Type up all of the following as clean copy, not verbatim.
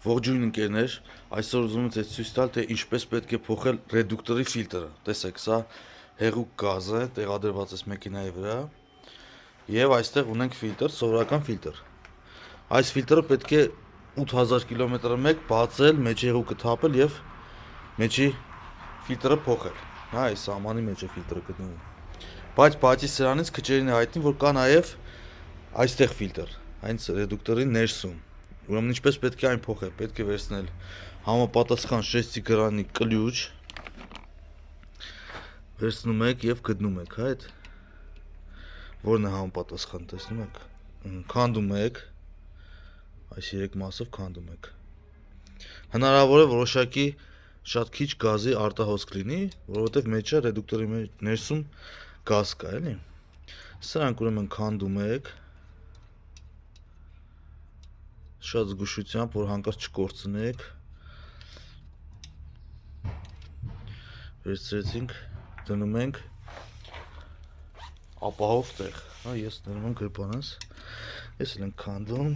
Ողջույն ընկերներ, այսօր ուզում եմ ձեզ ցույց տալ, թե ինչպես պետք է փոխել ռեդուկտորի ֆիլտրը։ Տեսեք, սա հեղուկ գազ է, տեղադրված է մեքենայի վրա, եւ այստեղ ունենք ֆիլտր, սովորական ֆիլտր։ Այս ֆիլտրը պետք է 8000 կիլոմետրը մեկ բացել, մեջի հեղուկը թափել եւ մեջի ֆիլտրը փոխել։ Հա, այս սահմանի մեջ է ֆիլտրը գտնվում։ Բայց բացի սրանից քչերին է հայտնի, որ կա նաեւ այստեղ ֆիլտր, հենց ռեդուկտորի ներսում։ Ուրեմն ինչպես պետք է այն փոխել, պետք է վերցնել համապատասխան շեստիգրանի կլյուչ, վերցնում եք եւ գտնում եք, հա, այդ որն է համապատասխան, տեսնում եք, քանդում եք, այս 3 մասով քանդում եք։ Հնարավոր է որոշակի շատ քիչ գազի արտահոսք լինի, որովհետեւ մեջը ռեդուկտորի ներսում գազ կա, էլի։ Սրանք ուրեմն քանդում եք շատ զգուշությամբ, որ հանկարծ չկորցնեք։ Վերցրեցինք, դնում ենք ապահով տեղ, հա, ես դնում եմ գրպանս, ես էլ եմ քանդում։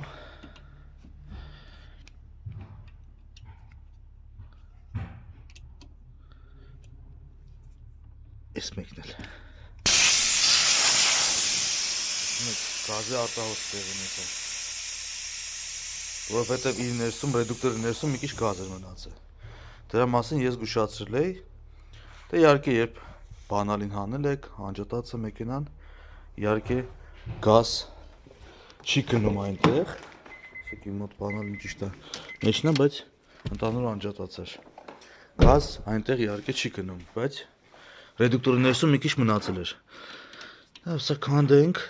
Ես մեկն էլ։ Գազի արտահոսք տեղ ունեցել։ Որովհետև իր ներսում, ռեդուկտորի ներսում մի քիչ գազ էր մնացել։ Դրա մասին ես զգուշացրել էի։ Դե իհարկե, երբ բանալին հանել եք, անջատած է մեքենան, իհարկե գազ չի գնում այնտեղ։ Ասեք իմ մոտ բանալին ճիշտ է մեջն է, բայց ընդհանուր անջատած էր։ Գազ այնտեղ իհարկե չի գնում, բայց ռեդուկտորի ներսում մի քիչ մնացել էր։ Սա քանդենք։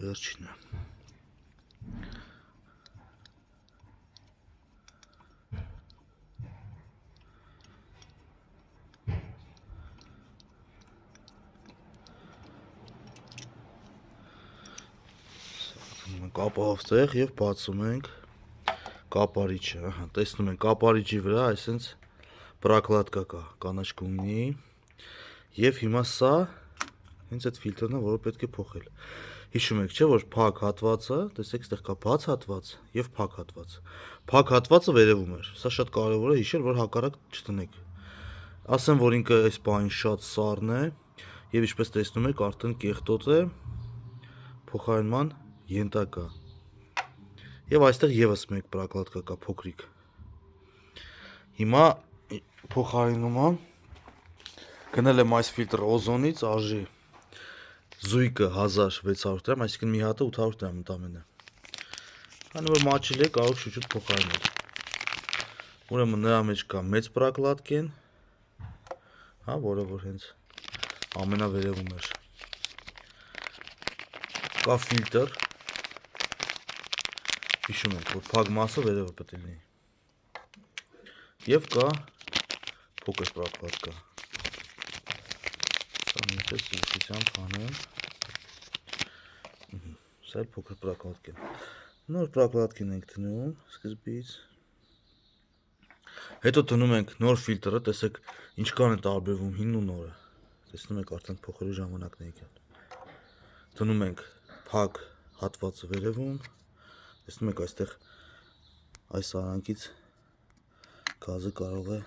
Վերջինը։ Ապահով տեղ եւ բացում ենք կապարիչը, ահա, տեսնում ենք կապարիչի վրա այսպես պրակլադկա կա, կանաչ գույնի, եւ հիմա սա հենց այդ ֆիլտրն է, որը պետք է փոխել։ Հիշում եք, չէ՞, որ փակ հատվածը, տեսեք, այստեղ կա բաց հատված եւ փակ հատված։ Փակ հատվածը վերևում էր։ Սա շատ կարեւոր է հիշել, որ հակառակ չտնեք։ Ասեմ, որ ինքը այս բանին շատ սառն է եւ ինչպես տեսնում եք, արդեն կեղտոտ է, փոխարինման ենտակա։ Եվ այստեղ եւս մեկ պրակլադկա կա փոքրիկ։ Հիմա փոխարինումը գնել եմ այս ֆիլտրը օզոնից, արժի զույգը 1600 դրամ, այսինքն մի հատը 800 դրամ ընդամենը։ Քանի որ մաչել է, կարող շուտ փոխարինել։ Ուրեմն նրա մեջ կա մեծ պրակլադկեն, հա, որը որ հենց ամենավերևում էր։ Կա ֆիլտր։ Հիշում եք, որ փակ մասը վերևը պետք է լինի։ Եվ կա փոքր պրակլադկա։ Սա նույնպես զգուշությամբ հանեմ։ Սա էլ փոքր պրակլադկեն։ Նոր պրակլադկեն ենք դնում սկզբից։ Հետո դնում ենք նոր ֆիլտրը, տեսեք ինչքան է տարբերվում հինն ու նորը։ Տեսնում եք արդեն փոխելու ժամանակն է եկել։ Դնում ենք փակ հատվածը վերևում։ Տեսնում եք այստեղ այս արանքից գազը կարող է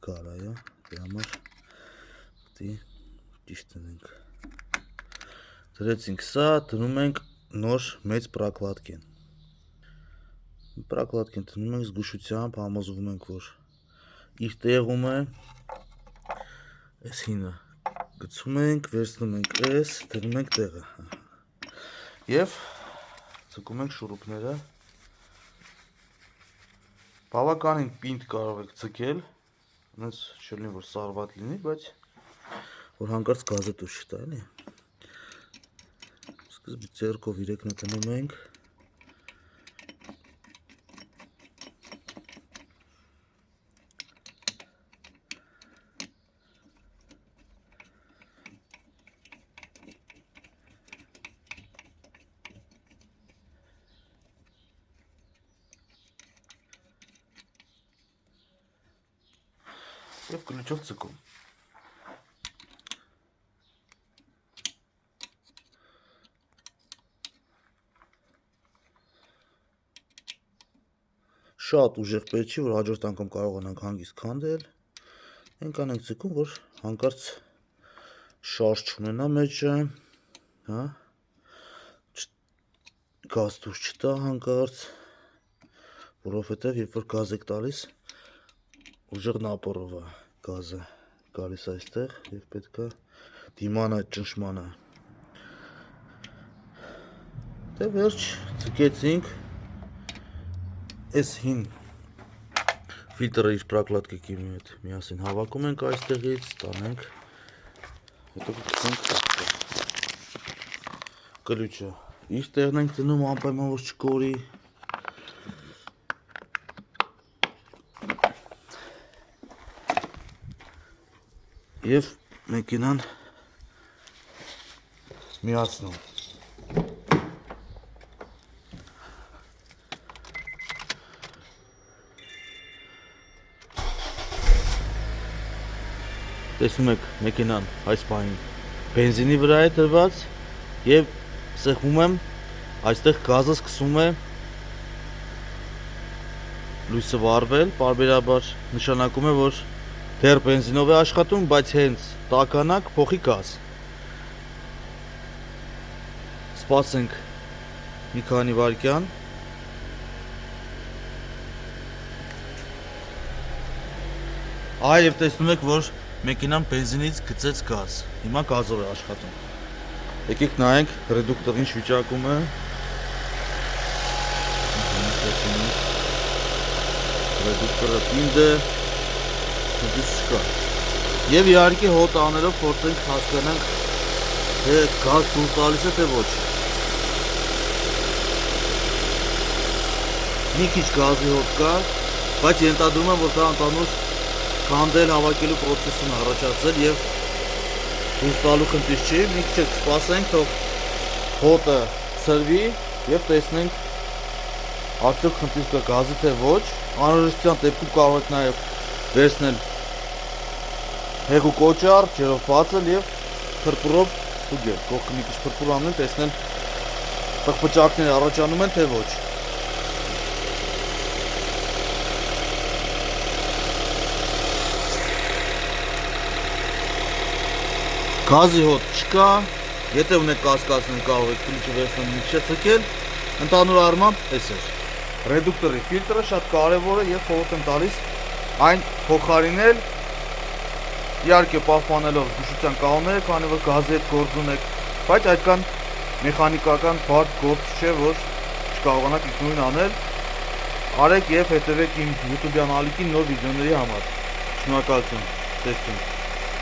գալ, այո, դրա համար պետք է ճիշտ դնենք։ Դրեցինք սա, դնում ենք նոր մեծ պրակլադկեն։ Պրակլադկեն դնում ենք զգուշությամբ, համոզվում ենք, որ իր տեղում է։ Այս հինը գցում ենք, վերցնում ենք այս, դնում ենք տեղը։ Եվ ցկում ենք շուրուպները։ Բավականին պինդ կարող եք ցկել, այնպես չլինի, որ սառված լինի, բայց որ հանկարծ գազը դուրս չտա, էլի։ Սկզբից ձեռքով իրենքն դնում ենք։ Եվ կլուչով ցկում։ Շատ ուժեղ պետք չի, որ հաջորդ անգամ կարողանանք հանգիստ քանդել։ Այնքան ենք ցկում, որ հանկարծ շարժ չունենա մեջը, հա։ Գազ դուրս չտա հանկարծ, որովհետև երբ որ գազ եք տալիս, ուժեղ նապորով է գազը գալիս այստեղ եւ պետք է դիմանա այդ ճնշմանը։ Դե վերջ, ցկեցինք։ Այս հին ֆիլտրը իր պրակլատկի հետ միասին հավաքում ենք այստեղից, տանենք, հետո կգցենք կլուչը։ Իր տեղն ենք դնում անպայման որ չկորի։ Եվ մեքենան միացնում։ Տեսնում եք մեքենան այս պահին բենզինի վրա է դրված եւ սեղմում եմ, այստեղ գազը սկսում է լույսը վառվել, պարբերաբար նշանակում է, որ դեռ բենզինով է աշխատում, բայց հենց տականակ փոխի գազ։ Սպասենք մի քանի վայրկյան։ Այ եւ տեսնում եք, որ մեքենան բենզինից գցեց գազ։ Հիմա գազով է աշխատում։ Եկեք նայենք ռեդուկտորը ինչ վիճակում է։ Ռեդուկտորը պինդ է, դուս չկա։ Եվ իհարկե հոտ անելով փորձենք հասկանանք, թե գազ դուրս տալիս է թե ոչ։ Մի քիչ գազի հոտ կա, բայց ենթադրում եմ, որ դա ընդհանուր քանդել հավաքելու process-ն առաջացել եւ դուրս տալու խնդիր չի, մի քիչ սպասենք, թող հոտը ցրվի եւ տեսնենք արդյոք խնդիր կա գազի թե ոչ։ Անհրաժեշտության դեպքում կարող եք նաեւ վերցնել հեղուկ օճառ, ջրով բացել եւ փրփուրով ստուգել։ Կողքը մի քիչ փրփուր անել, տեսնել պղպճակներ առաջանում են թե ոչ։ Գազի հոտ չկա, եթե ունեք կասկածներ կարող եք կլուչը վերցնել մի քիչ ցկել, ընդհանուր առմամբ էս է։ Ռեդուկտորի ֆիլտրը շատ կարևոր է եւ խորհուրդ եմ տալիս այն փոխարինել, իհարկե պահպանելով զգուշության կանոնները, քանի որ գազի հետ գործ ունեք, բայց այդքան մեխանիկական բարդ գործ չէ, որ չկարողանաք ինքնուրույն անել։ Արեք եւ հետեւեք իմ YouTube-յան ալիքին նոր վիդեոների համար։ Շնորհակալություն։ Տեսնենք։